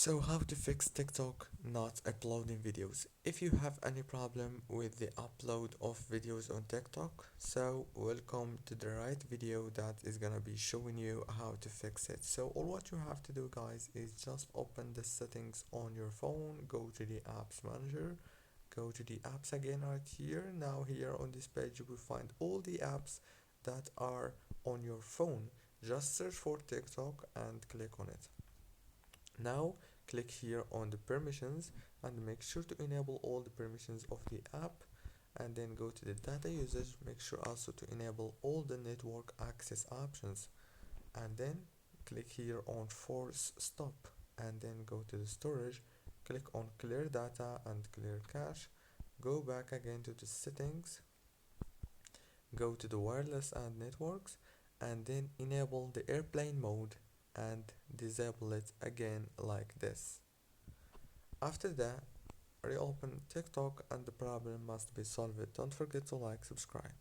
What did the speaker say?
So how to fix TikTok not uploading videos? If you have any problem with the upload of videos on TikTok, so welcome to the right video that is gonna be showing you how to fix it. So all what you have to do guys is just open the settings on your phone, go to the apps manager, go to the apps again right here. Now here on this page you will find all the apps that are on your phone. Just search for TikTok and click on it. Now click here on the permissions and make sure to enable all the permissions of the app, and then go to the data usage, make sure also to enable all the network access options, and then click here on force stop, and then go to the storage, click on clear data and clear cache, go back again to the settings, go to the wireless and networks, and then enable the airplane mode and disable it again like this. After that, reopen TikTok and the problem must be solved. Don't forget to like, subscribe.